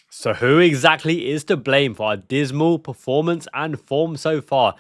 So who exactly is to blame for our dismal performance and form so far?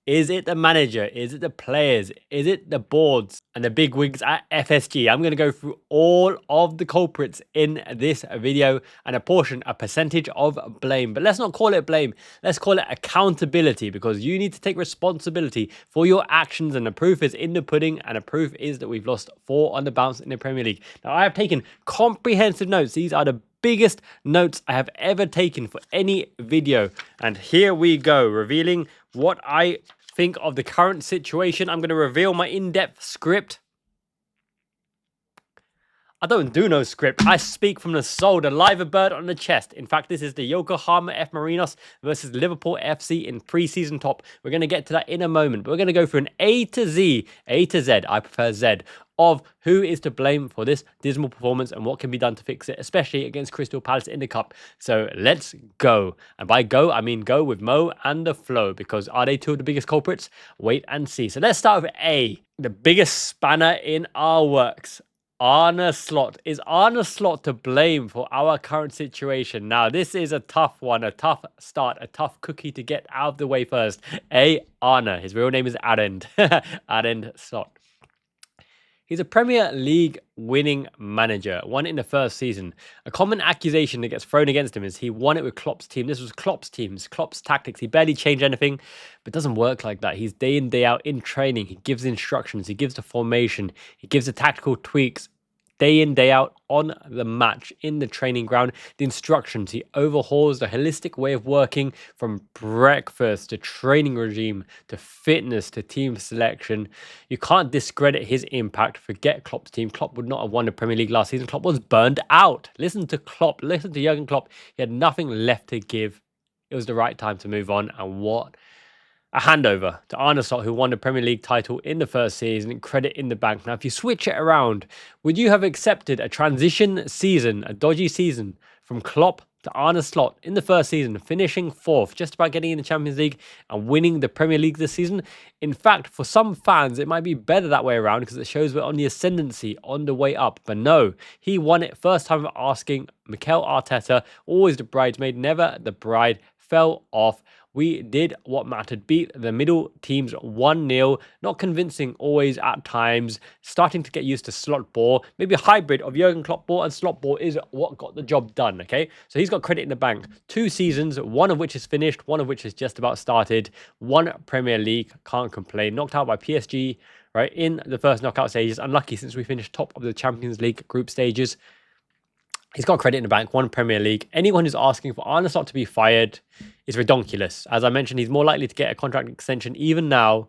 Is it the manager? Is it the players? Is it the boards and the big wigs at FSG? I'm going to go through all of the culprits in this video and a percentage of blame. But let's not call it blame. Let's call it accountability, because you need to take responsibility for your actions, and the proof is in the pudding, and the proof is that we've lost 4 on the bounce in the Premier League. Now, I have taken comprehensive notes. These are the biggest notes I have ever taken for any video. And here we go, revealing what I think of the current situation. I'm going to reveal my in-depth script. I don't do no script. I speak from the soul, the live bird on the chest. In fact, this is the Yokohama F Marinos versus Liverpool FC in pre-season top. We're going to get to that in a moment. But we're going to go through an A to Z, I prefer Z, of who is to blame for this dismal performance and what can be done to fix it, especially against Crystal Palace in the Cup. So let's go. And by go, I mean go with Mo and the flow, because are they two of the biggest culprits? Wait and see. So let's start with A, the biggest spanner in our works. Arne Slot. Is Arne Slot to blame for our current situation? Now, this is a tough one, a tough start, a tough cookie to get out of the way first. Arne. His real name is Arne. Arne Slot. He's a Premier League winning manager, won it in the first season. A common accusation that gets thrown against him is he won it with Klopp's team. This was Klopp's teams, Klopp's tactics. He barely changed anything, but it doesn't work like that. He's day in, day out in training. He gives instructions. He gives the formation. He gives the tactical tweaks. Day in, day out on the match, in the training ground, the instructions. He overhauls the holistic way of working, from breakfast to training regime to fitness to team selection. You can't discredit his impact. Forget Klopp's team. Klopp would not have won the Premier League last season. Klopp was burned out. Listen to Klopp. Listen to Jurgen Klopp. He had nothing left to give. It was the right time to move on. And what a handover to Arne Slot, who won the Premier League title in the first season, credit in the bank. Now, if you switch it around, would you have accepted a transition season, a dodgy season, from Klopp to Arne Slot in the first season, finishing 4th, just about getting in the Champions League and winning the Premier League this season? In fact, for some fans, it might be better that way around, because it shows we're on the ascendancy, on the way up. But no, he won it first time asking. Mikel Arteta, always the bridesmaid, never the bride, fell off. We did what mattered, beat the middle teams 1-0, not convincing always at times, starting to get used to slot ball. Maybe a hybrid of Jurgen Klopp ball and slot ball is what got the job done, okay? So he's got credit in the bank. 2 seasons, one of which is finished, one of which is just about started. 1 Premier League, can't complain. Knocked out by PSG, right, in the first knockout stages. Unlucky since we finished top of the Champions League group stages. He's got credit in the bank, 1 Premier League. Anyone who's asking for Arne Slot to be fired is redonkulous. As I mentioned, he's more likely to get a contract extension even now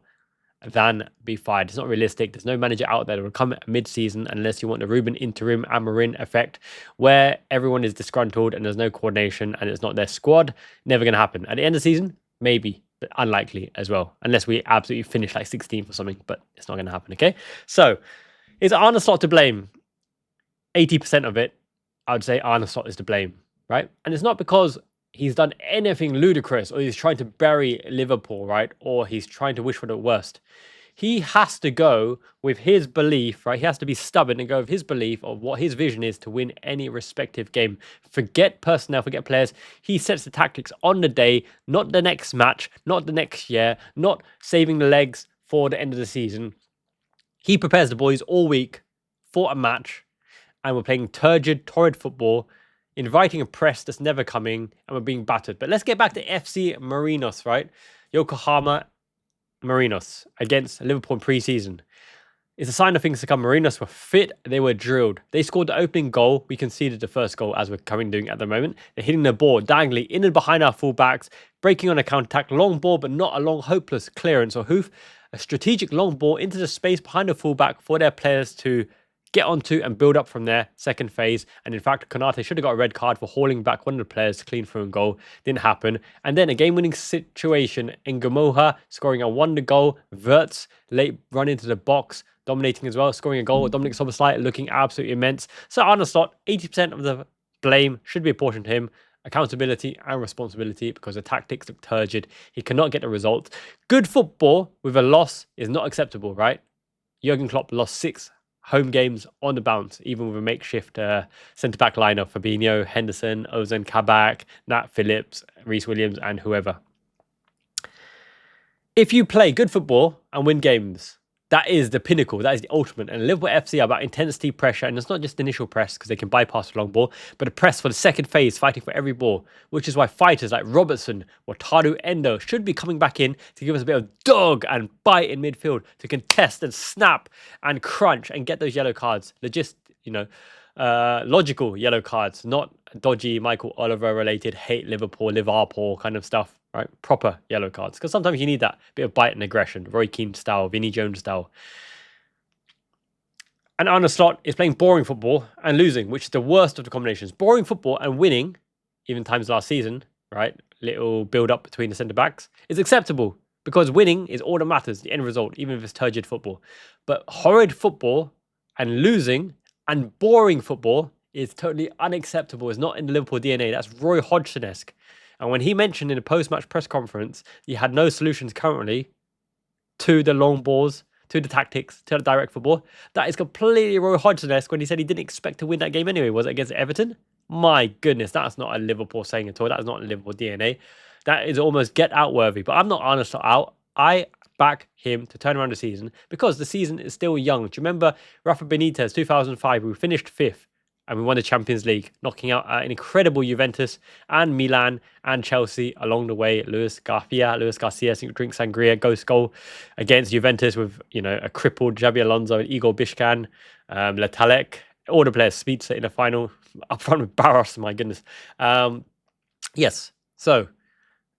than be fired. It's not realistic. There's no manager out there that will come mid-season unless you want the Ruben interim Amarin effect, where everyone is disgruntled and there's no coordination and it's not their squad. Never going to happen. At the end of the season, maybe, but unlikely as well, unless we absolutely finish like 16th or something, but it's not going to happen, okay? So, is Arne Slot to blame? 80% of it, I would say Arne Slot is to blame, right? And it's not because he's done anything ludicrous or he's trying to bury Liverpool, right? Or he's trying to wish for the worst. He has to go with his belief, right? He has to be stubborn and go with his belief of what his vision is to win any respective game. Forget personnel, forget players. He sets the tactics on the day, not the next match, not the next year, not saving the legs for the end of the season. He prepares the boys all week for a match, and we're playing turgid, torrid football, inviting a press that's never coming, and we're being battered. But let's get back to FC Marinos, right? Yokohama Marinos against Liverpool in pre-season. It's a sign of things to come. Marinos were fit. They were drilled. They scored the opening goal. We conceded the first goal, as we're currently doing at the moment. They're hitting the ball dangly in and behind our fullbacks, breaking on a counter-attack. Long ball, but not a long, hopeless clearance or hoof. A strategic long ball into the space behind the fullback for their players to get onto and build up from there, second phase. And in fact, Konate should have got a red card for hauling back one of the players to clean through and goal. Didn't happen. And then a game-winning situation in Gamoha, scoring a wonder goal. Wirtz, late run into the box, dominating as well, scoring a goal. Dominic Szoboszlai looking absolutely immense. So Arne Slot, 80% of the blame should be apportioned to him. Accountability and responsibility, because the tactics look turgid. He cannot get the result. Good football with a loss is not acceptable, right? Jurgen Klopp lost 6 home games on the bounce, even with a makeshift centre-back lineup: Fabinho, Henderson, Ozan Kabak, Nat Phillips, Reece Williams, and whoever. If you play good football and win games, that is the pinnacle. That is the ultimate. And Liverpool FC are about intensity, pressure, and it's not just initial press because they can bypass the long ball, but a press for the second phase, fighting for every ball, which is why fighters like Robertson or Taru Endo should be coming back in to give us a bit of dog and bite in midfield to contest and snap and crunch and get those yellow cards. Logical yellow cards, not dodgy Michael Oliver related hate Liverpool kind of stuff, right? Proper yellow cards, because sometimes you need that bit of bite and aggression. Roy Keane style, Vinnie Jones style. And Arne Slot is playing boring football and losing, which is the worst of the combinations. Boring football and winning, even times last season, right? Little build up between the centre backs is acceptable because winning is all that matters, the end result, even if it's turgid football. But horrid football and losing and boring football is totally unacceptable. It's not in the Liverpool DNA. That's Roy Hodgson-esque. And when he mentioned in a post-match press conference, he had no solutions currently to the long balls, to the tactics, to the direct football, that is completely Roy Hodgson-esque when he said he didn't expect to win that game anyway. Was it against Everton? My goodness, that's not a Liverpool saying at all. That's not a Liverpool DNA. That is almost get out worthy. But I'm not honest out. I back him to turn around the season because the season is still young. Do you remember Rafa Benitez, 2005? We finished 5th and we won the Champions League, knocking out an incredible Juventus and Milan and Chelsea along the way. Luis Garcia, drink sangria, ghost goal against Juventus with, a crippled Xabi Alonso and Igor Bishkan, Letalek, all the players, Spezia in the final, up front with Barros, my goodness. Yes, so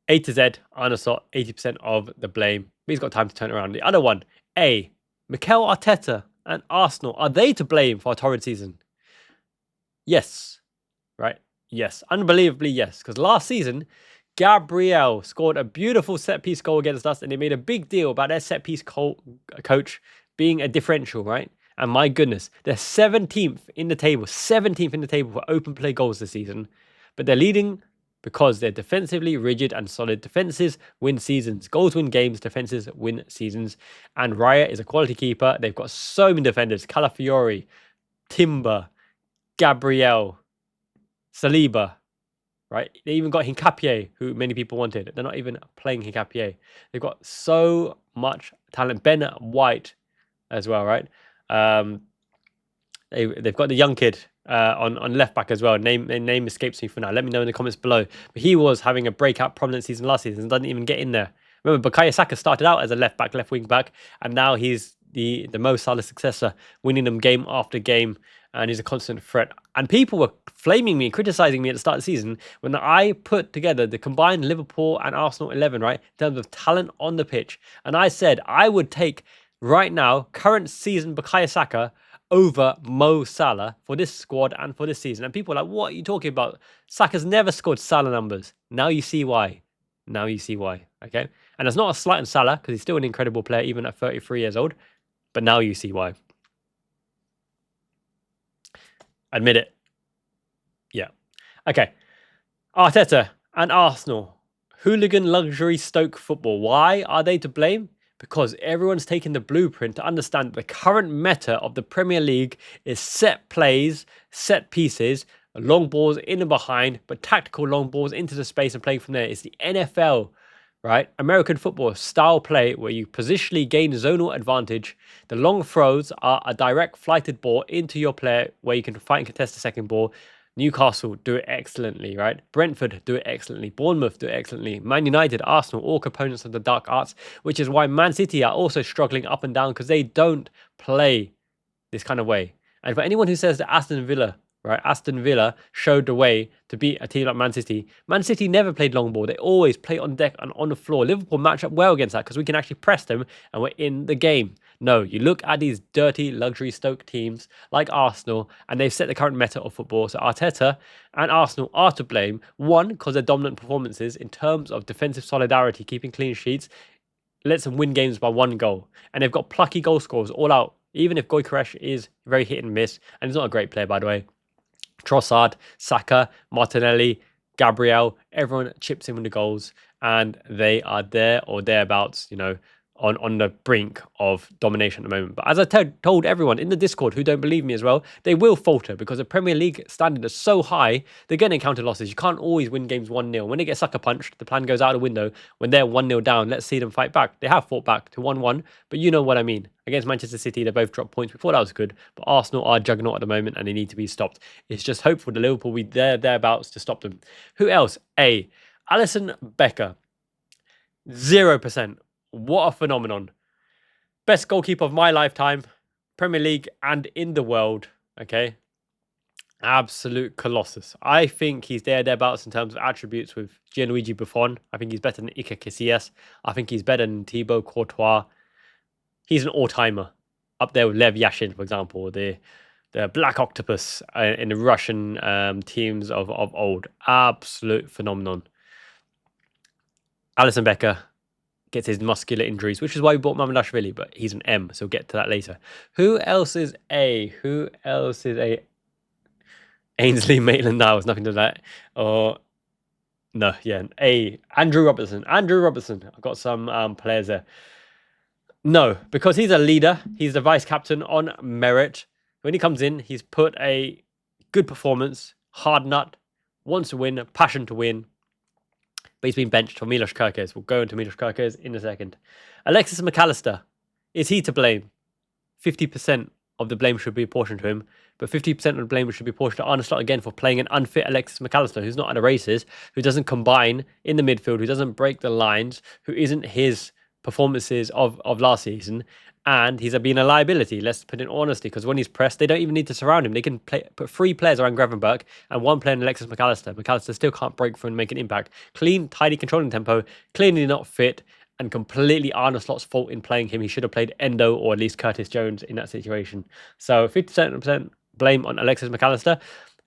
A to Z, Arne Slot, 80% of the blame. But he's got time to turn around. The other one, Mikel Arteta and Arsenal, are they to blame for a torrid season? Yes, right? Yes, unbelievably yes. Because last season, Gabriel scored a beautiful set-piece goal against us, and they made a big deal about their set-piece coach being a differential, right? And my goodness, they're 17th in the table for open play goals this season. But they're leading because they're defensively rigid and solid. Defenses win seasons. Goals win games. Defenses win seasons. And Raya is a quality keeper. They've got so many defenders. Calafiori, Timber, Gabriel, Saliba, right? They even got Hincapié, who many people wanted. They're not even playing Hincapié. They've got so much talent. Ben White as well, right? They've got the young kid on left back as well. Name escapes me for now. Let me know in the comments below. But he was having a breakout prominent season last season and doesn't even get in there. Remember, Bukayo Saka started out as a left wing back, and now he's the Mo Salah successor, winning them game after game, and he's a constant threat. And people were flaming me, criticizing me at the start of the season when I put together the combined Liverpool and Arsenal 11, right, in terms of talent on the pitch. And I said I would take right now current season Bukayo Saka over Mo Salah for this squad and for this season. And people are like, what are you talking about? Saka's never scored Salah numbers. Now you see why. Okay? And it's not a slight on Salah because he's still an incredible player even at 33 years old. But now you see why. Admit it. Yeah. Okay. Arteta and Arsenal. Hooligan luxury Stoke football. Why are they to blame? Because everyone's taken the blueprint to understand the current meta of the Premier League is set plays, set pieces, long balls in and behind, but tactical long balls into the space and playing from there. It's the NFL, right? American football style play where you positionally gain zonal advantage. The long throws are a direct flighted ball into your player where you can fight and contest the second ball. Newcastle do it excellently, right? Brentford do it excellently. Bournemouth do it excellently. Man United, Arsenal, all components of the dark arts, which is why Man City are also struggling up and down because they don't play this kind of way. And for anyone who says that Aston Villa, right? Aston Villa showed the way to beat a team like Man City. Man City never played long ball. They always play on deck and on the floor. Liverpool match up well against that because we can actually press them and we're in the game. No, you look at these dirty luxury Stoke teams like Arsenal and they've set the current meta of football. So Arteta and Arsenal are to blame. One, because their dominant performances in terms of defensive solidarity, keeping clean sheets, lets them win games by 1 goal. And they've got plucky goal scorers all out, even if Goalkeepers is very hit and miss. And he's not a great player, by the way. Trossard, Saka, Martinelli, Gabriel, everyone chips in with the goals and they are there or thereabouts, on the brink of domination at the moment. But as I told everyone in the Discord who don't believe me as well, they will falter because the Premier League standard is so high, they're going to encounter losses. You can't always win games 1-0. When they get sucker punched, the plan goes out the window. When they're 1-0 down, let's see them fight back. They have fought back to 1-1, but you know what I mean. Against Manchester City, they both dropped points. We thought that was good, but Arsenal are juggernaut at the moment and they need to be stopped. It's just hopeful that Liverpool will be thereabouts to stop them. Who else? Alisson Becker. 0%. What a phenomenon. Best goalkeeper of my lifetime, Premier League and in the world, okay? Absolute colossus. I think he's thereabouts in terms of attributes with Gianluigi Buffon. I think he's better than Iker Casillas. I think he's better than Thibaut Courtois. He's an all-timer. Up there with Lev Yashin, for example, the Black Octopus in the Russian teams of old. Absolute phenomenon. Alisson Becker gets his muscular injuries, which is why we bought Mamardashvili, but he's an M, so we'll get to that later. Who else is A? Ainsley Maitland-Niles, nothing to that. Or no, yeah, A. Andrew Robertson. I've got some players there. No, because he's a leader. He's the vice captain on merit. When he comes in, he's put a good performance, hard nut, wants to win, passion to win. But he's been benched for Milos Kerkez. We'll go into Milos Kerkez in a second. Alexis McAllister. Is he to blame? 50% of the blame should be apportioned to him. But 50% of the blame should be apportioned to Arne Slot again for playing an unfit Alexis McAllister, who's not at the races, who doesn't combine in the midfield, who doesn't break the lines, who isn't his performances of last season. And he's been a liability, let's put it in honesty, because when he's pressed, they don't even need to surround him. They can put 3 players around Gravenberch and 1 player in Alexis McAllister. McAllister still can't break through and make an impact. Clean, tidy, controlling tempo, clearly not fit, and completely Arne Slot's fault in playing him. He should have played Endo or at least Curtis Jones in that situation. So 50% blame on Alexis McAllister,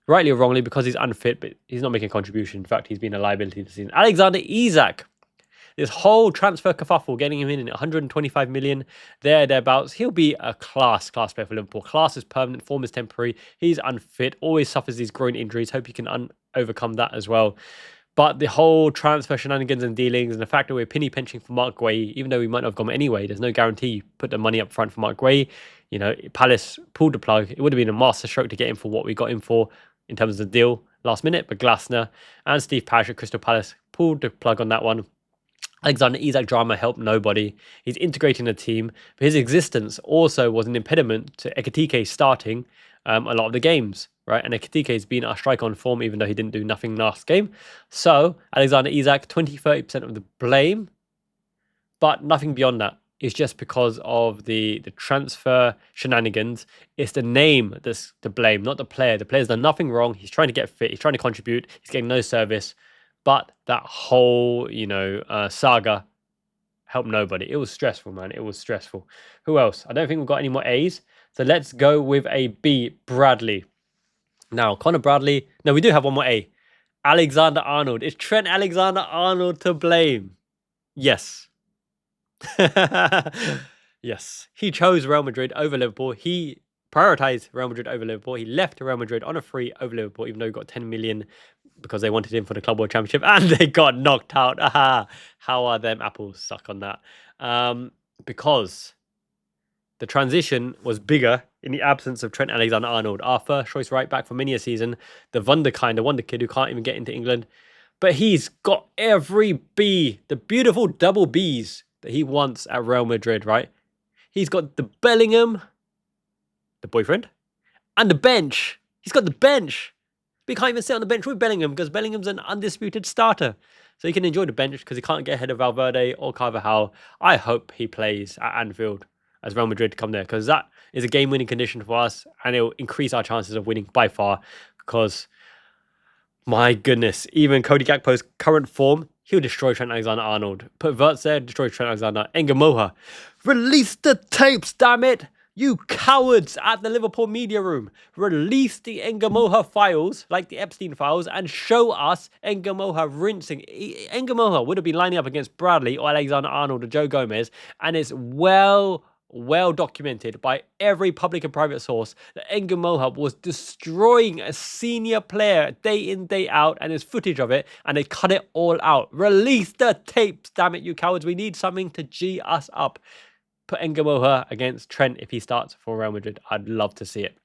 rightly or wrongly, because he's unfit, but he's not making a contribution. In fact, he's been a liability this season. Alexander Isak. This whole transfer kerfuffle, getting him in at 125 million, thereabouts. He'll be a class player for Liverpool. Class is permanent, form is temporary. He's unfit, always suffers these groin injuries. Hope he can overcome that as well. But the whole transfer shenanigans and dealings and the fact that we're penny pinching for Mark Guehi, even though we might not have gone anyway, there's no guarantee you put the money up front for Mark Guehi. You know, Palace pulled the plug. It would have been a master stroke to get him for what we got him for in terms of the deal last minute. But Glasner and Steve Parish at Crystal Palace pulled the plug on that one. Alexander Isak drama helped nobody. He's integrating the team, but his existence also was an impediment to Ekitike starting a lot of the games, right? And Ekitike has been our striker on form, even though he didn't do nothing last game. So Alexander Isak, 20-30% of the blame, but nothing beyond that. It's just because of the transfer shenanigans. It's the name that's to blame, not the player. The player's done nothing wrong. He's trying to get fit. He's trying to contribute. He's getting no service. But that whole, saga helped nobody. It was stressful, man. It was stressful. Who else? I don't think we've got any more A's. So let's go with a B, Bradley. Now, Connor Bradley. No, we do have one more A. Alexander-Arnold. Is Trent Alexander-Arnold to blame? Yes. Yes. He chose Real Madrid over Liverpool. He prioritized Real Madrid over Liverpool. He left Real Madrid on a free over Liverpool, even though he got 10 million because they wanted him for the Club World Championship, and they got knocked out. Aha! How are them apples? Suck on that. Because the transition was bigger in the absence of Trent Alexander-Arnold, our first choice right back for many a season, the Wunderkind, the wonder kid who can't even get into England. But he's got every B, the beautiful double Bs that he wants at Real Madrid, right? He's got the Bellingham, the boyfriend, and the bench. He's got the bench. But he can't even sit on the bench with Bellingham because Bellingham's an undisputed starter. So he can enjoy the bench because he can't get ahead of Valverde or Carvajal. I hope he plays at Anfield as Real Madrid come there because that is a game-winning condition for us and it will increase our chances of winning by far because, my goodness, even Cody Gakpo's current form, he'll destroy Trent Alexander-Arnold. Put Wirtz there, destroy Trent Alexander. Engamoha. Release the tapes, damn it! You cowards at the Liverpool media room. Release the Engamoha files, like the Epstein files, and show us Engamoha rinsing. Engamoha would have been lining up against Bradley or Alexander-Arnold or Joe Gomez, and it's well well documented by every public and private source that Enger Mohab was destroying a senior player day in, day out, and there's footage of it, and they cut it all out. Release the tapes, damn it, you cowards. We need something to G us up. Put Enger Mohab against Trent if he starts for Real Madrid. I'd love to see it.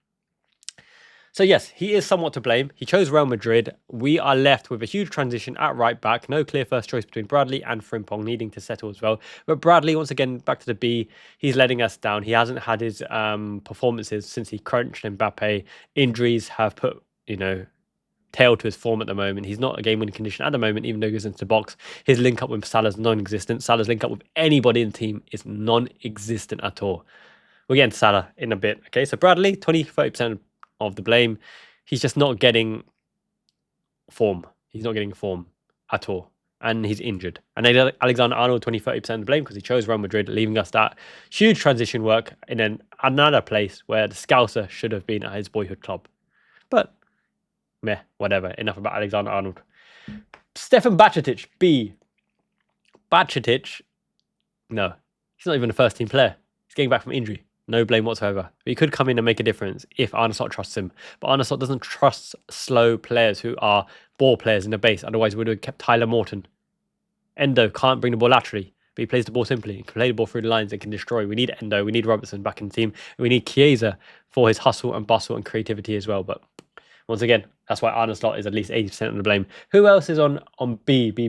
So yes, he is somewhat to blame. He chose Real Madrid. We are left with a huge transition at right back. No clear first choice between Bradley and Frimpong, needing to settle as well. But Bradley, once again, back to the B. He's letting us down. He hasn't had his performances since he crunched Mbappe. Injuries have put, tail to his form at the moment. He's not a game-winning condition at the moment, even though he goes into the box. His link up with Salah is non-existent. Salah's link up with anybody in the team is non-existent at all. We'll get into Salah in a bit. Okay, so Bradley, 20-30% of the blame. He's just not getting form. He's not getting form at all. And he's injured. And Alexander-Arnold, 20-30% of the blame because he chose Real Madrid, leaving us that huge transition work in another place where the Scouser should have been at his boyhood club. But, meh, whatever. Enough about Alexander-Arnold. Stefan Bajcetic, B. Bajcetic, no. He's not even a first-team player. He's getting back from injury. No blame whatsoever. He could come in and make a difference if Arne Slot trusts him. But Arne Slot doesn't trust slow players who are ball players in the base. Otherwise, we would have kept Tyler Morton. Endo can't bring the ball laterally, but he plays the ball simply. He can play the ball through the lines and can destroy. We need Endo. We need Robertson back in the team. And we need Chiesa for his hustle and bustle and creativity as well. But once again, that's why Arne Slot is at least 80% of the blame. Who else is on B? B,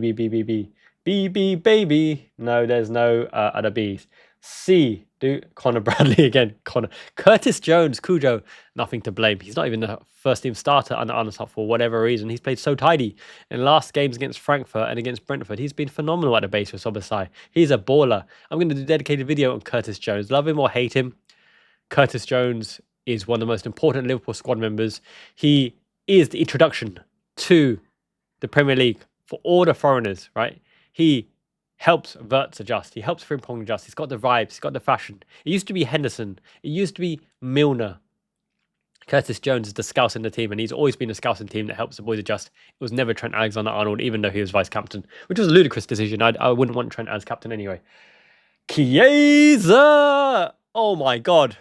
baby. No, there's no other Bs. C, Connor Bradley again. Curtis Jones, Cujo, nothing to blame. He's not even the first team starter under Arne Slot for whatever reason. He's played so tidy. In last games against Frankfurt and against Brentford, he's been phenomenal at the base with Sobasai. He's a baller. I'm going to do a dedicated video on Curtis Jones. Love him or hate him, Curtis Jones is one of the most important Liverpool squad members. He is the introduction to the Premier League for all the foreigners, right? He helps Wirtz adjust. He helps Frimpong adjust. He's got the vibes. He's got the fashion. It used to be Henderson. It used to be Milner. Curtis Jones is the scouse in the team, and he's always been a scouse in the team that helps the boys adjust. It was never Trent Alexander-Arnold, even though he was vice-captain, which was a ludicrous decision. I wouldn't want Trent as captain anyway. Chiesa! Oh my God.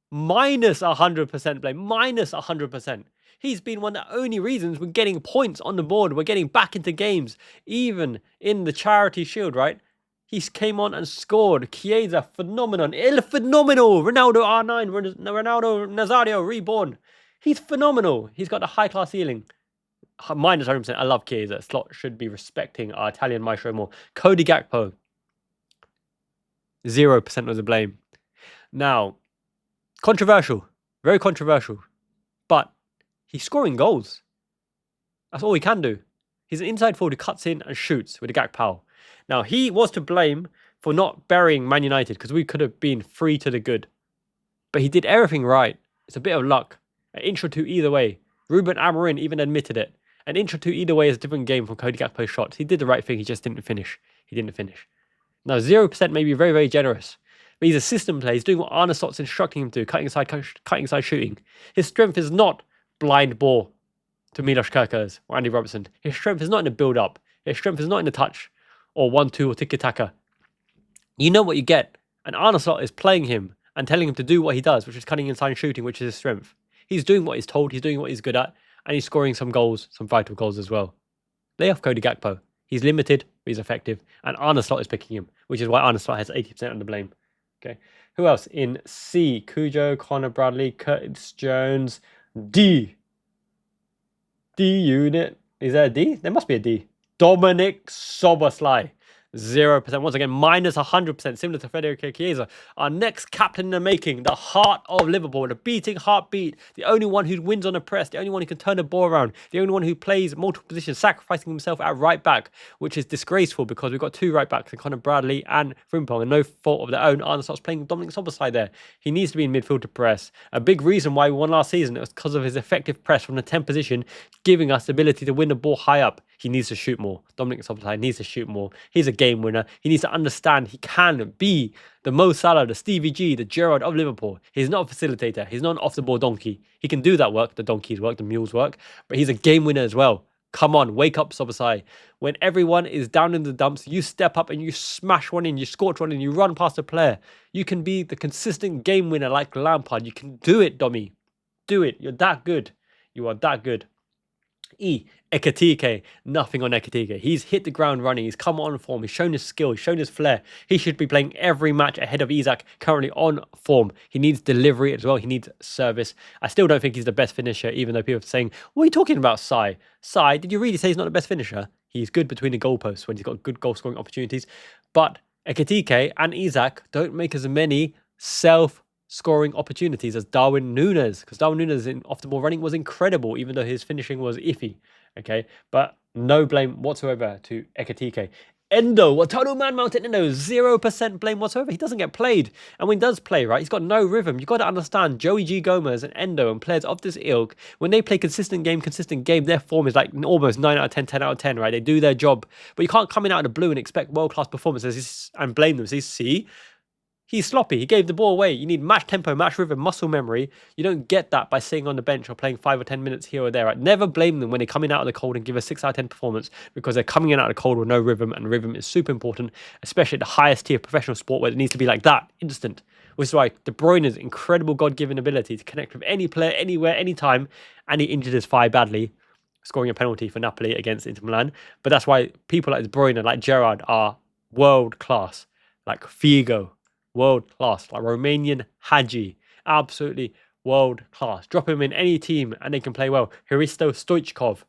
Minus 100% blame. Minus 100%. He's been one of the only reasons we're getting points on the board. We're getting back into games, even in the Charity Shield, right? He came on and scored. Chiesa, phenomenon. Il phenomenal. Ronaldo R9. Ronaldo Nazario, reborn. He's phenomenal. He's got a high-class ceiling. Minus 100%. I love Chiesa. Slot should be respecting our Italian maestro more. Cody Gakpo. 0% of the blame. Now, controversial. Very controversial. But he's scoring goals. That's all he can do. He's an inside forward who cuts in and shoots with a Gakpo. Now, he was to blame for not burying Man United because we could have been free to the good. But he did everything right. It's a bit of luck. An inch or two either way. Ruben Amorim even admitted it. An inch or two either way is a different game from Cody Gakpo's shots. He did the right thing. He just didn't finish. Now, 0% may be very, very generous. But he's a system player. He's doing what Arne Slot's instructing him to, cutting inside shooting. His strength is not blind ball to Milos Kerkez or Andy Robertson. His strength is not in the build-up. His strength is not in the touch or 1-2 or tiki-taka. You know what you get. And Arne Slot is playing him and telling him to do what he does, which is cutting inside and shooting, which is his strength. He's doing what he's told. He's doing what he's good at. And he's scoring some goals, some vital goals as well. Lay off Cody Gakpo. He's limited, but he's effective. And Arne Slot is picking him, which is why Arne Slot has 80% of the blame. Okay. Who else? In C, Cujo, Connor Bradley, Curtis Jones, D unit. Is there a D? There must be a D. Dominic Szoboszlai. 0%. Once again, minus 100%, similar to Federico Chiesa. Our next captain in the making, the heart of Liverpool, the beating heartbeat, the only one who wins on the press, the only one who can turn the ball around, the only one who plays multiple positions, sacrificing himself at right back, which is disgraceful because we've got two right backs, Connor Bradley and Frimpong, and no fault of their own. Arne Slot's playing Dominic Szoboszlai there. He needs to be in midfield to press. A big reason why we won last season was because of his effective press from the 10 position, giving us the ability to win the ball high up. He needs to shoot more. Dominic Szoboszlai needs to shoot more. He's a game winner. He needs to understand he can be the Mo Salah, the Stevie G, the Gerrard of Liverpool. He's not a facilitator. He's not an off-the-ball donkey. He can do that work, the donkeys work, the mules work, but he's a game winner as well. Come on, wake up, Sobasai. When everyone is down in the dumps, you step up and you smash one in, you scorch one in, you run past a player. You can be the consistent game winner like Lampard. You can do it, Dommy. Do it. You're that good. You are that good. Ekatike, nothing on Ekatike. He's hit the ground running. He's come on form. He's shown his skill. He's shown his flair. He should be playing every match ahead of Isak, currently on form. He needs delivery as well. He needs service. I still don't think he's the best finisher, even though people are saying, what are you talking about, Sai? Sai, did you really say he's not the best finisher? He's good between the goalposts when he's got good goal-scoring opportunities. But Ekatike and Isak don't make as many scoring opportunities as Darwin Núñez, because Darwin Núñez in off the ball running was incredible, even though his finishing was iffy. Okay, but no blame whatsoever to Ekatike. Endo, what total man mounted Endo, 0% blame whatsoever. He doesn't get played, and when he does play, right, he's got no rhythm. You've got to understand, Joey G. Gomez and Endo and players of this ilk, when they play consistent game, their form is like almost 9 out of 10, 10 out of 10, right? They do their job, but you can't come in out of the blue and expect world-class performances and blame them. See, he's sloppy. He gave the ball away. You need match tempo, match rhythm, muscle memory. You don't get that by sitting on the bench or playing 5 or 10 minutes here or there. Right? Never blame them when they come in out of the cold and give a 6 out of 10 performance, because they're coming in out of the cold with no rhythm, and rhythm is super important, especially at the highest tier of professional sport where it needs to be like that, instant. Which is why De Bruyne's incredible God-given ability to connect with any player, anywhere, anytime, and he injured his thigh badly, scoring a penalty for Napoli against Inter Milan. But that's why people like De Bruyne, like Gerrard, are world-class, like Figo, world-class, like Romanian Hadji, absolutely world-class. Drop him in any team and they can play well. Hristo Stoichkov,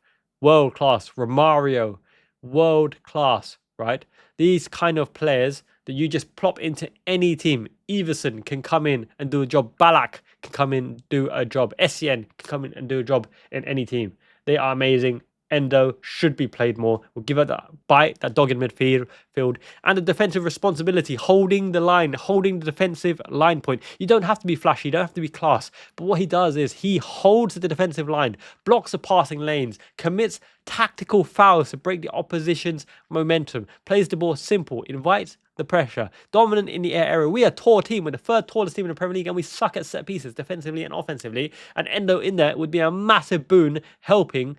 world-class. Romario, world-class, right? These kind of players that you just plop into any team. Everson can come in and do a job. Balak can come in and do a job. Essien can come in and do a job in any team. They are amazing. Endo should be played more. We'll give it that bite, that dog in midfield, and the defensive responsibility, holding the line, holding the defensive line point. You don't have to be flashy, you don't have to be class, but what he does is he holds the defensive line, blocks the passing lanes, commits tactical fouls to break the opposition's momentum, plays the ball simple, invites the pressure, dominant in the air area. We are a tall team, we're the third tallest team in the Premier League, and we suck at set pieces defensively and offensively, and Endo in there would be a massive boon, helping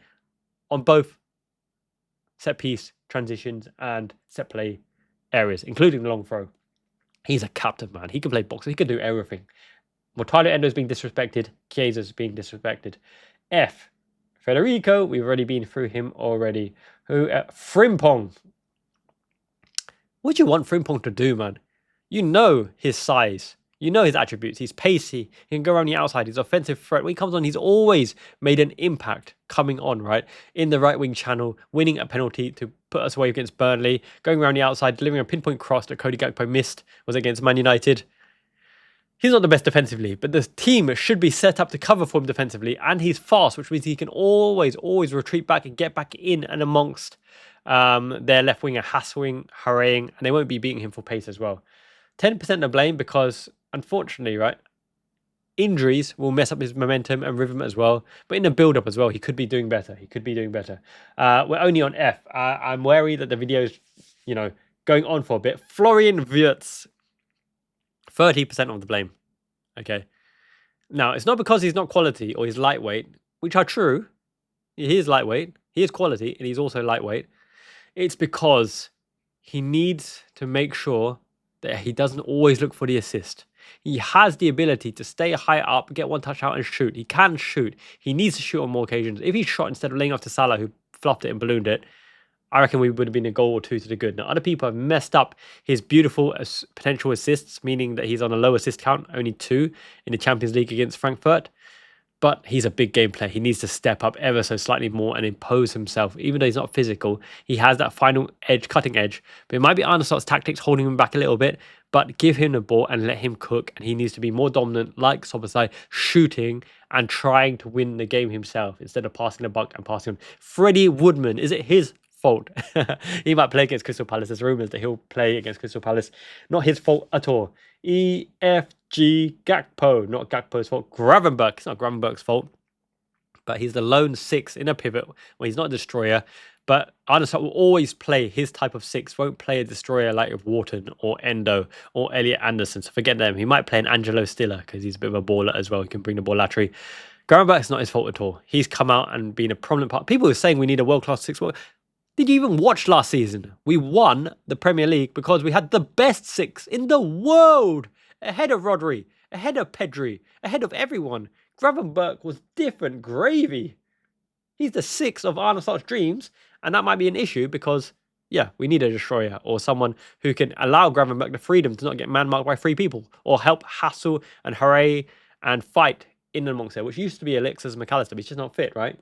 on both set piece, transitions, and set play areas, including the long throw. He's a captain, man. He can play boxer. He can do everything. Mortalo Endo is being disrespected. Chiesa is being disrespected. F. Federico, we've already been through him already. Frimpong. What do you want Frimpong to do, man? You know his size. You know his attributes. He's pacey. He can go around the outside. He's offensive threat. When he comes on, he's always made an impact coming on, right? In the right wing channel, winning a penalty to put us away against Burnley, going around the outside, delivering a pinpoint cross that Cody Gakpo missed, was against Man United. He's not the best defensively, but the team should be set up to cover for him defensively, and he's fast, which means he can always retreat back and get back in and amongst their left winger, hassling, hurrying, and they won't be beating him for pace as well. 10% of blame because, unfortunately, right, injuries will mess up his momentum and rhythm as well. But in the build-up as well, he could be doing better. We're only on F. I'm wary that the video is, going on for a bit. Florian Wirtz, 30% of the blame. Okay. Now, it's not because he's not quality or he's lightweight, which are true. He is lightweight. He is quality, and he's also lightweight. It's because he needs to make sure that he doesn't always look for the assist. He has the ability to stay high up, get one touch out and shoot. He can shoot. He needs to shoot on more occasions. If he shot instead of laying off to Salah, who fluffed it and ballooned it, I reckon we would have been a goal or two to the good. Now, other people have messed up his beautiful potential assists, meaning that he's on a low assist count, only 2 in the Champions League against Frankfurt. But he's a big game player. He needs to step up ever so slightly more and impose himself. Even though he's not physical, he has that final edge, cutting edge. But it might be Arne Slot's tactics holding him back a little bit. But give him the ball and let him cook. And he needs to be more dominant, like Sobasai, shooting and trying to win the game himself instead of passing the buck and passing on. Freddie Woodman, is it his fault? He might play against Crystal Palace. There's rumours that he'll play against Crystal Palace. Not his fault at all. EFG Gakpo, not Gakpo's fault. Gravenberch, it's not Gravenberch's fault, but he's the lone 6 in a pivot where he's not a destroyer. But Arne Slot will always play his type of 6, won't play a destroyer like Wharton or Endo or Elliot Anderson. So forget them. He might play an Angelo Stiller because he's a bit of a baller as well. He can bring the ball laterally. Gravenberch's not his fault at all. He's come out and been a prominent part. People are saying we need a world-class six. Did you even watch last season? We won the Premier League because we had the best six in the world. Ahead of Rodri, ahead of Pedri, ahead of everyone. Gravenberch was different gravy. He's the six of Arne Slot's dreams. And that might be an issue because, yeah, we need a destroyer or someone who can allow Gravenberch the freedom to not get man-marked by three people or help hassle and hooray and fight in and amongst there, which used to be Alexis McAllister, but he's just not fit, right?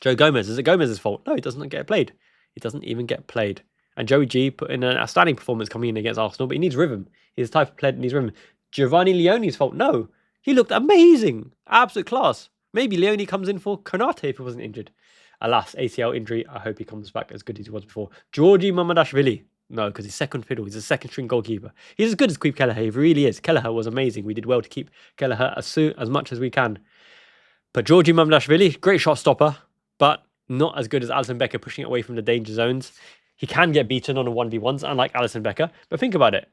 Joe Gomez, is it Gomez's fault? No, he doesn't get played. He doesn't even get played. And Joey G put in an outstanding performance coming in against Arsenal, but he needs rhythm. He's the type of player that needs rhythm. Giovanni Leone's fault? No. He looked amazing. Absolute class. Maybe Leone comes in for Konate if he wasn't injured. Alas, ACL injury. I hope he comes back as good as he was before. Georgi Mamadashvili. No, because he's second fiddle. He's a second string goalkeeper. He's as good as Queep Kelleher. He really is. Kelleher was amazing. We did well to keep Kelleher as much as we can. But Georgi Mamadashvili, great shot stopper, but not as good as Alisson Becker pushing it away from the danger zones. He can get beaten on a 1v1s, unlike Alisson Becker. But think about it.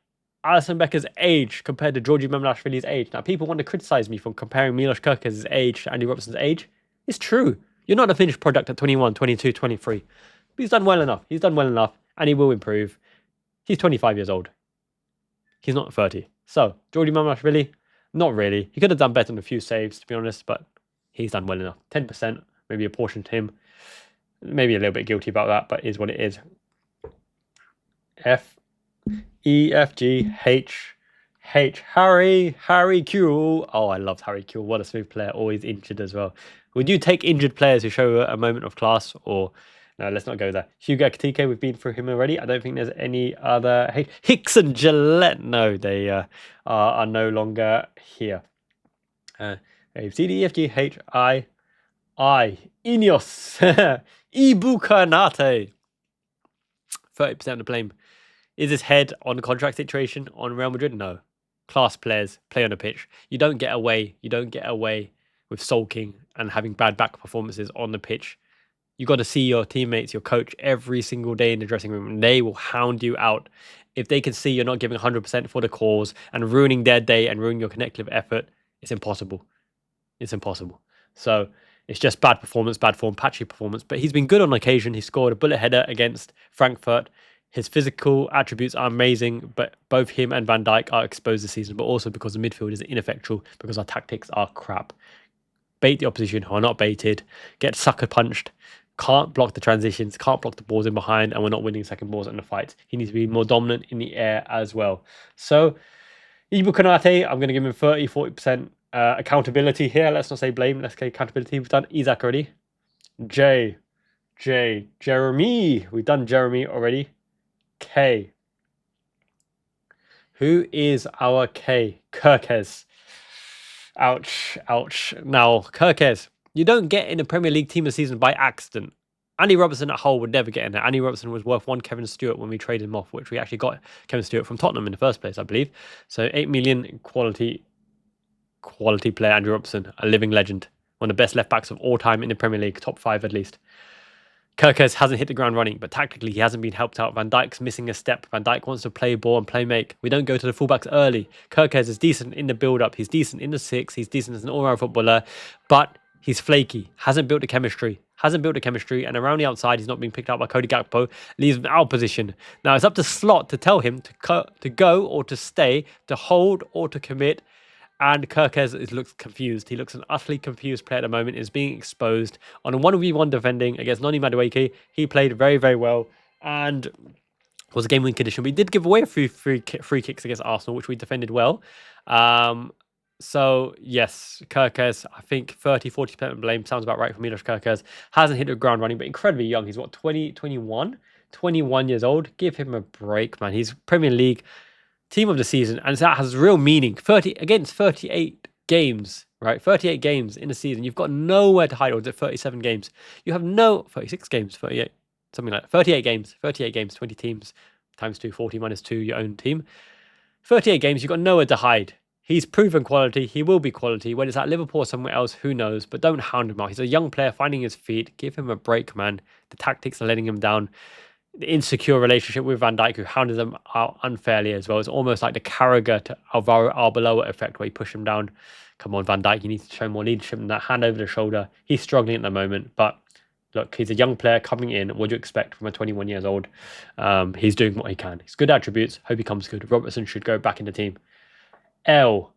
Alisson Becker's age compared to Georgi Mamadashvili's age. Now, people want to criticize me for comparing Milos Kerkez's age to Andy Robertson's age. It's true. You're not a finished product at 21, 22, 23. But he's done well enough. He's done well enough, and he will improve. He's 25 years old. He's not 30. So, Georgi Mamadashvili, not really. He could have done better on a few saves, to be honest, but he's done well enough. 10%, maybe a portion to him. Maybe a little bit guilty about that, but is what it is. F, E, F, G, H, Harry Kewell. Oh, I loved Harry Kewell. What a smooth player. Always injured as well. Would you take injured players who show a moment of class? Or, no, let's not go there. Hugo Ekitike, we've been through him already. I don't think there's any other. Hicks and Gillette. No, they are no longer here. C, D, E, F, G, H, I. Ineos. Ibukanate. 30% of the blame. Is his head on the contract situation on Real Madrid? No. Class players play on the pitch. You don't get away. You don't get away with sulking and having bad back performances on the pitch. You got to see your teammates, your coach, every single day in the dressing room, and they will hound you out. If they can see you're not giving 100% for the cause and ruining their day and ruining your collective effort, it's impossible. It's impossible. So it's just bad performance, bad form, patchy performance. But he's been good on occasion. He scored a bullet header against Frankfurt. His physical attributes are amazing, but both him and Van Dijk are exposed this season, but also because the midfield is ineffectual, because our tactics are crap. Bait the opposition who are not baited, get sucker punched, can't block the transitions, can't block the balls in behind, and we're not winning second balls in the fights. He needs to be more dominant in the air as well. So, Ibu Konate, I'm going to give him 40% accountability here. Let's not say blame, let's say accountability. We've done Isak already. Jeremy. We've done Jeremy already. K. Who is our K? Kerkez. Ouch. Now, Kerkez, you don't get in a Premier League team of the season by accident. Andy Robertson at Hull would never get in there. Andy Robertson was worth one Kevin Stewart when we traded him off, which we actually got Kevin Stewart from Tottenham in the first place, I believe. So 8 million quality player, Andy Robertson, a living legend. One of the best left-backs of all time in the Premier League, top 5 at least. Kerkez hasn't hit the ground running, but tactically he hasn't been helped out. Van Dijk's missing a step. Van Dijk wants to play ball and play make. We don't go to the fullbacks early. Kerkez is decent in the build-up. He's decent in the six. He's decent as an all-round footballer, but he's flaky. Hasn't built the chemistry. And around the outside, he's not being picked up by Cody Gakpo. Leaves him out of position. Now, it's up to Slot to tell him to go or to stay, to hold or to commit. And Kerkez looks confused. He looks an utterly confused player at the moment. Is being exposed on a 1v1 defending against Noni Madueke. He played very, very well and was a game-winning condition. We did give away a few free kicks against Arsenal, which we defended well. So, yes, Kerkez, I think 30-40% of blame sounds about right for Milos Kerkez. Hasn't hit the ground running, but incredibly young. He's, 21 years old. Give him a break, man. He's Premier League team of the season, and that has real meaning. 38 games, right? 38 games in a season. You've got nowhere to hide. Or is it 37 games? You have 36 games, 38, something like that. 38 games, 20 teams, times 2, 40 minus 2, your own team. 38 games, you've got nowhere to hide. He's proven quality. He will be quality. Whether it's at Liverpool or somewhere else, who knows? But don't hound him out. He's a young player finding his feet. Give him a break, man. The tactics are letting him down. the insecure relationship with Van Dijk, who hounded them out unfairly as well. It's almost like the Carragher to Alvaro Arbeloa effect, where you push him down. Come on, Van Dijk, you need to show more leadership than that. Hand over the shoulder. He's struggling at the moment, but look, he's a young player coming in. What do you expect from a 21 years old? He's doing what he can. He's good attributes. Hope he comes good. Robertson should go back in the team. L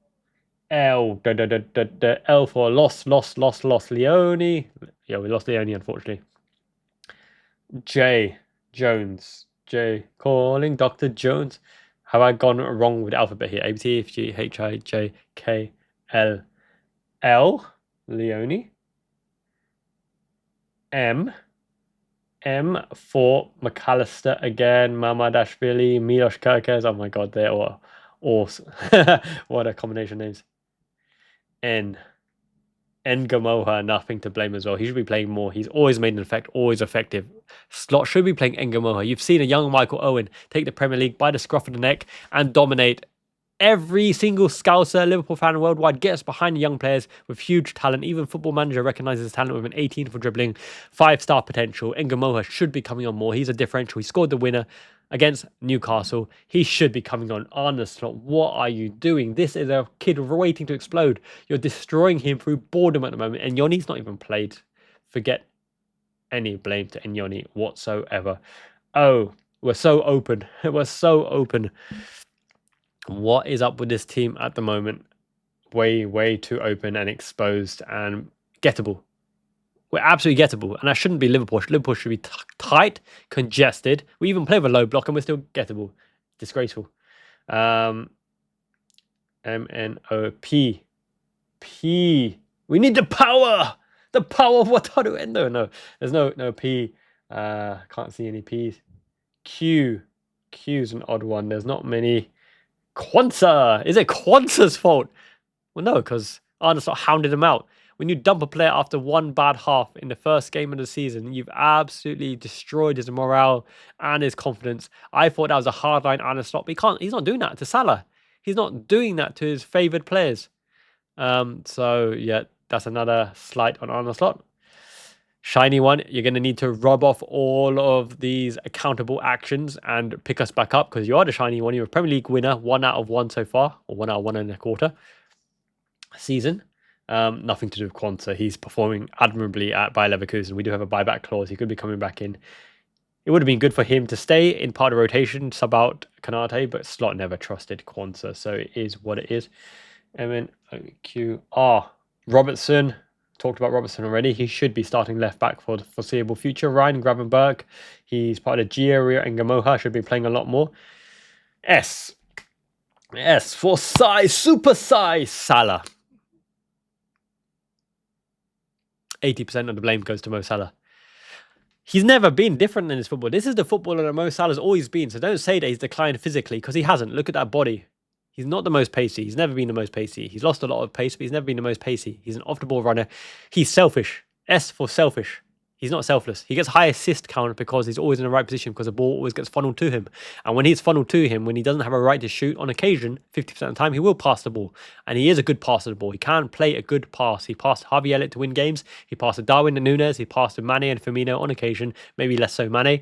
for lost. Leone. Yeah, we lost Leone, unfortunately. J. Jones. J. Calling Dr. Jones. Have I gone wrong with the alphabet here? A, B, T, F, G, H, I, J, K, L. L. Leone. M for McAllister again. Mamadashvili. Milos Kerkez. Oh my god, they're all awesome. What a combination names. N. Ngamoha, nothing to blame as well. He should be playing more. He's always made an effect, always effective. Slot should be playing Ngamoha. You've seen a young Michael Owen take the Premier League by the scruff of the neck and dominate. Every single Scouser, Liverpool fan worldwide gets behind young players with huge talent. Even Football Manager recognises talent with an 18 for dribbling, 5-star potential. Ngamoha should be coming on more. He's a differential. He scored the winner against Newcastle. He should be coming on. Arne Slot, what are you doing? This is a kid waiting to explode. You're destroying him through boredom at the moment. And Yoni's not even played. Forget any blame to Nyoni whatsoever. Oh, we're so open. We're so open. What is up with this team at the moment? Way too open and exposed and gettable. We're absolutely gettable, and that shouldn't be Liverpool. Liverpool should be tight, congested. We even play with a low block, and we're still gettable. Disgraceful. MNOP. P. We need the power. The power of Wataru Endo. No, there's no P. Can't see any P's. Q. Q's an odd one. There's not many. Quanta! Is it Quanta's fault? Well, no, because Arne Slot hounded him out. When you dump a player after one bad half in the first game of the season, you've absolutely destroyed his morale and his confidence. I thought that was a hardline Arne Slot, but he's not doing that to Salah. He's not doing that to his favoured players. So, yeah, that's another slight on Arne Slot. Shiny one, you're going to need to rub off all of these accountable actions and pick us back up, because you are the shiny one. You're a Premier League winner, 1 out of 1 so far, or 1 out of 1.25 season. Nothing to do with Quanta. He's performing admirably at Bayer Leverkusen. We do have a buyback clause. He could be coming back in. It would have been good for him to stay in part of rotation, sub out Kanate, but Slot never trusted Quanta, so it is what it is. MNOQR. Robertson. Talked about Robertson already. He should be starting left back for the foreseeable future. Ryan Gravenberg. He's part of Gio and Gamoha. Should be playing a lot more. S for size. Super size. Salah. 80% of the blame goes to Mo Salah. He's never been different in his football. This is the footballer that Mo Salah's always been. So don't say that he's declined physically, because he hasn't. Look at that body. He's not the most pacey. He's never been the most pacey. He's lost a lot of pace, but he's never been the most pacey. He's an off-the-ball runner. He's selfish. S for selfish. He's not selfless. He gets high assist count because he's always in the right position, because the ball always gets funneled to him. And when he's funneled to him, when he doesn't have a right to shoot, on occasion, 50% of the time, he will pass the ball. And he is a good passer of the ball. He can play a good pass. He passed Harvey Elliott to win games. He passed to Darwin and Núñez. He passed to Mane and Firmino on occasion. Maybe less so Mane.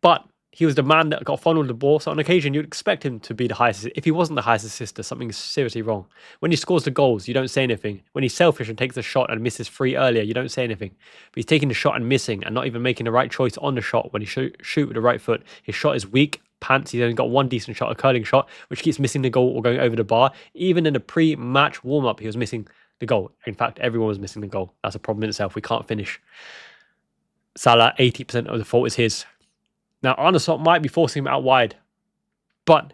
But he was the man that got funneled the ball, so on occasion you'd expect him to be the highest. If he wasn't the highest assister, something's seriously wrong. When he scores the goals, you don't say anything. When he's selfish and takes a shot and misses free earlier, you don't say anything. But he's taking the shot and missing, and not even making the right choice on the shot when he shoot with the right foot. His shot is weak, pants. He's only got one decent shot, a curling shot, which keeps missing the goal or going over the bar. Even in the pre-match warm-up, he was missing the goal. In fact, everyone was missing the goal. That's a problem in itself. We can't finish. Salah, 80% of the fault is his. Now, Arne Slot might be forcing him out wide, but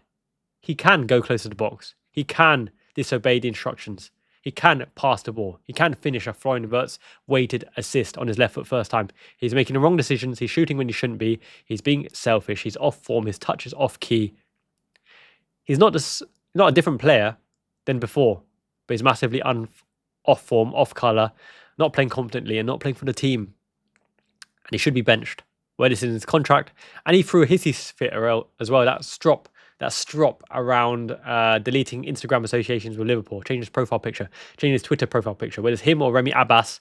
he can go close to the box. He can disobey the instructions. He can pass the ball. He can finish a Florian Wirtz weighted assist on his left foot first time. He's making the wrong decisions. He's shooting when he shouldn't be. He's being selfish. He's off form. His touch is off key. He's not a different player than before, but he's massively off form, off colour, not playing competently and not playing for the team. And he should be benched. Where this is in his contract, and he threw a hissy fit as well. That strop around deleting Instagram associations with Liverpool, changing his profile picture, changing his Twitter profile picture. Whether it's him or Remy Abbas,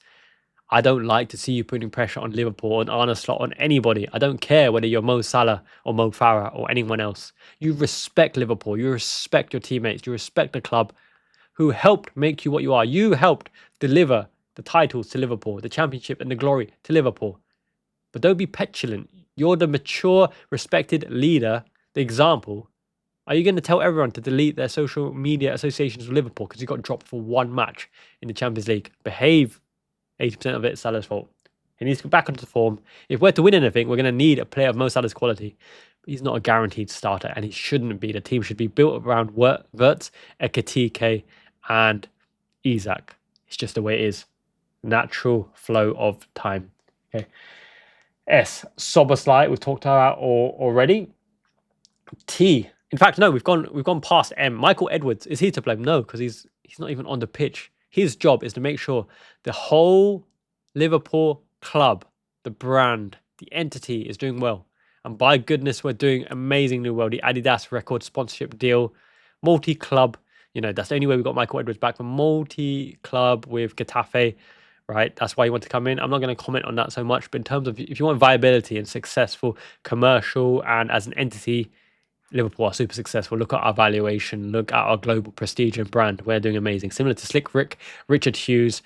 I don't like to see you putting pressure on Liverpool, on Arne Slot, on anybody. I don't care whether you're Mo Salah or Mo Farah or anyone else. You respect Liverpool. You respect your teammates. You respect the club who helped make you what you are. You helped deliver the titles to Liverpool, the championship and the glory to Liverpool. But don't be petulant. You're the mature, respected leader, the example. Are you going to tell everyone to delete their social media associations with Liverpool because you got dropped for one match in the Champions League? Behave. 80% of it is Salah's fault. He needs to get back onto the form. If we're to win anything, we're going to need a player of Mo Salah's quality. But he's not a guaranteed starter, and he shouldn't be. The team should be built around Wirtz, Ekitike, and Isak. It's just the way it is. Natural flow of time. Okay. S. Soboslai, we've talked about already. T. In fact, no, we've gone past M. Michael Edwards, is he to blame? No, because he's not even on the pitch. His job is to make sure the whole Liverpool club, the brand, the entity is doing well. And by goodness, we're doing amazingly well. The Adidas record sponsorship deal, multi-club, that's the only way we got Michael Edwards back. From multi-club with Getafe, right? That's why you want to come in. I'm not going to comment on that so much, but in terms of if you want viability and successful commercial and as an entity, Liverpool are super successful. Look at our valuation. Look at our global prestige and brand. We're doing amazing. Similar to Slick Rick, Richard Hughes.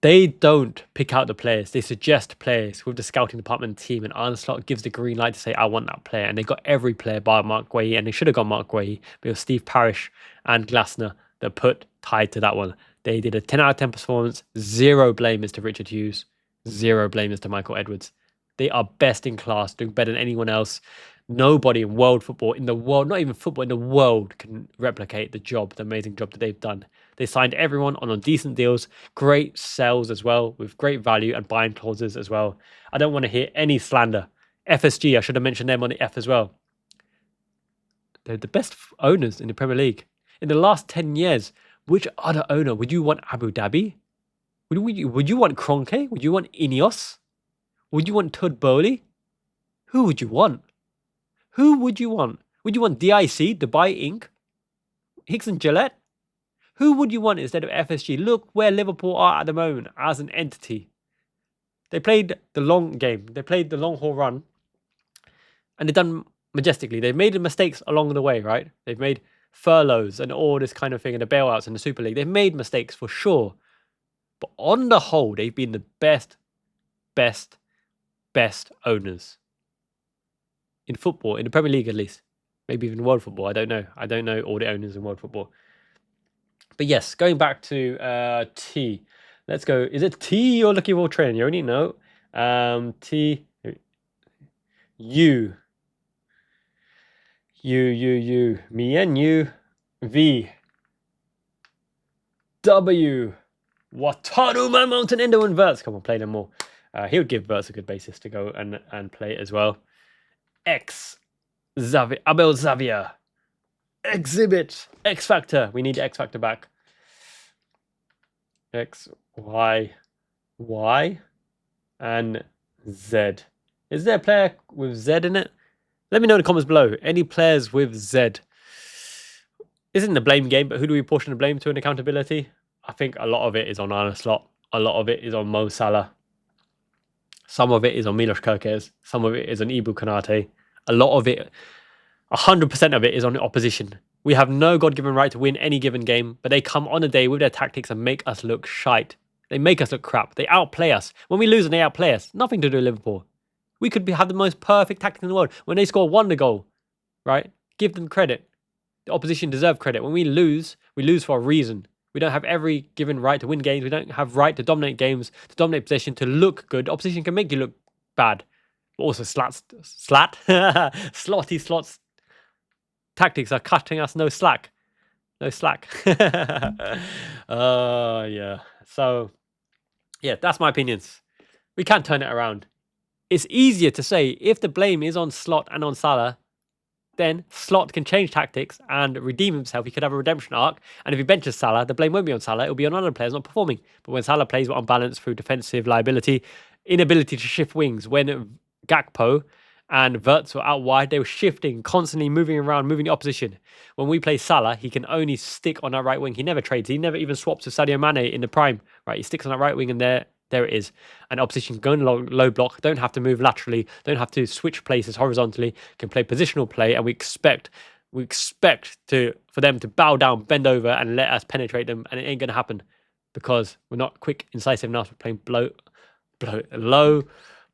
They don't pick out the players. They suggest players with the scouting department team. And Arne Slot gives the green light to say, I want that player. And they got every player bar Mark Guehi. And they should have got Mark Guehi. But it was Steve Parish and Glasner that put tied to that one. They did a 10 out of 10 performance. Zero blame is to Richard Hughes. Zero blame is to Michael Edwards. They are best in class, doing better than anyone else. Nobody in world football, in the world, not even football, in the world can replicate the amazing job that they've done. They signed everyone on decent deals, great sales as well, with great value and buying clauses as well. I don't want to hear any slander. FSG, I should have mentioned them on the F as well. They're the best owners in the Premier League. In the last 10 years, which other owner would you want? Abu Dhabi? Would you want Kroenke? Would you want Ineos? Would you want Todd Bowley? Who would you want? Who would you want? Would you want DIC, Dubai Inc., Hicks and Gillette? Who would you want instead of FSG? Look where Liverpool are at the moment as an entity. They played the long game. They played the long haul run. And they've done majestically. They've made mistakes along the way, right? They've made furloughs and all this kind of thing and the bailouts in the Super League. They've made mistakes for sure. But on the whole, they've been the best owners. In football, in the Premier League at least. Maybe even world football. I don't know. I don't know all the owners in world football. But yes, going back to T. Let's go. Is it T you're looking for train? You already know. T. U. Me and you. V. W. Wataru, my mountain Endo and Verts. Come on, play them more. He would give Verts a good basis to go and play as well. X. Xavier. Abel Xavier. Exhibit. X Factor. We need X Factor back. X, Y, and Z. Is there a player with Z in it? Let me know in the comments below. Any players with Z? Isn't the blame game, but who do we portion the blame to in accountability? I think a lot of it is on Arne Slot. A lot of it is on Mo Salah. Some of it is on Milos Kerkez. Some of it is on Ibu Konate. A lot of it, 100% of it is on the opposition. We have no God-given right to win any given game, but they come on a day with their tactics and make us look shite. They make us look crap. They outplay us. When we lose and they outplay us, nothing to do with Liverpool. We could have the most perfect tactics in the world. When they score one goal, right? Give them credit. The opposition deserve credit. When we lose for a reason. We don't have every given right to win games. We don't have right to dominate games, to dominate possession, to look good. Opposition can make you look bad. But also Slotty Slot's tactics are cutting us no slack. No slack. Yeah. So, yeah, that's my opinions. We can't turn it around. It's easier to say if the blame is on Slot and on Salah, then Slot can change tactics and redeem himself. He could have a redemption arc. And if he benches Salah, the blame won't be on Salah. It'll be on other players not performing. But when Salah plays, we're unbalanced through defensive liability, inability to shift wings. When Gakpo and Wirtz were out wide, they were shifting, constantly moving around, moving the opposition. When we play Salah, he can only stick on that right wing. He never trades. He never even swaps with Sadio Mane in the prime. Right? He sticks on that right wing and they're There it is. And opposition going along low block, don't have to move laterally, don't have to switch places horizontally, can play positional play, and we expect for them to bow down, bend over, and let us penetrate them, and it ain't gonna happen because we're not quick, incisive enough. We're playing low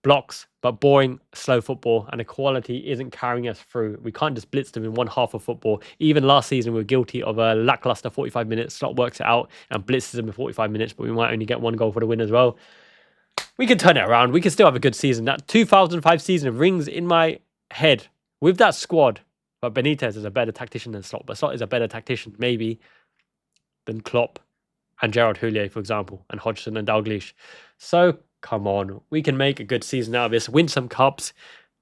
blocks, but boring, slow football, and the quality isn't carrying us through. We can't just blitz them in one half of football. Even last season, we were guilty of a lackluster 45 minutes. Slot works it out and blitzes them in 45 minutes, but we might only get one goal for the win as well. We can turn it around. We can still have a good season. That 2005 season rings in my head with that squad. But Benitez is a better tactician than Slot. But Slot is a better tactician, maybe, than Klopp and Gerard Houllier, for example, and Hodgson and Dalglish. So, come on. We can make a good season out of this. Win some cups.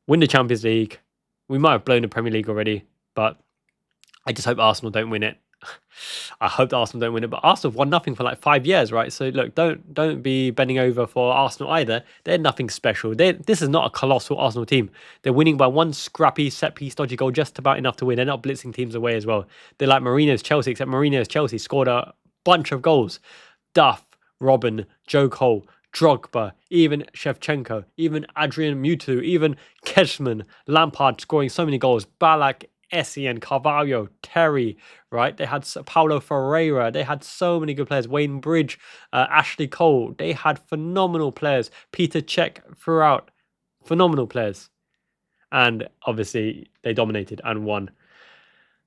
Win the Champions League. We might have blown the Premier League already. But I just hope Arsenal don't win it. I hope Arsenal don't win it. But Arsenal have won nothing for like 5 years, right? So, look, don't be bending over for Arsenal either. They're nothing special. This is not a colossal Arsenal team. They're winning by one scrappy, set-piece, dodgy goal, just about enough to win. They're not blitzing teams away as well. They're like Mourinho's Chelsea, except Mourinho's Chelsea scored a bunch of goals. Duff, Robben, Joe Cole, Drogba, even Shevchenko, even Adrian Mutu, even Keshman, Lampard scoring so many goals. Ballack, Essien, Carvalho, Terry, right? They had Paulo Ferreira. They had so many good players. Wayne Bridge, Ashley Cole. They had phenomenal players. Peter Cech throughout. Phenomenal players. And obviously, they dominated and won.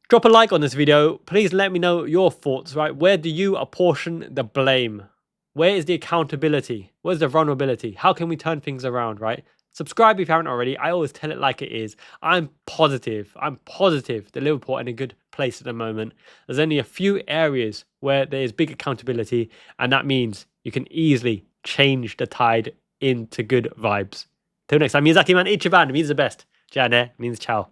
Drop a like on this video. Please let me know your thoughts, right? Where do you apportion the blame? Where is the accountability? Where's the vulnerability? How can we turn things around, right? Subscribe if you haven't already. I always tell it like it is. I'm positive that Liverpool are in a good place at the moment. There's only a few areas where there is big accountability, and that means you can easily change the tide into good vibes. Till next time, Miyazaki man, Ichiban means the best. Jane means ciao.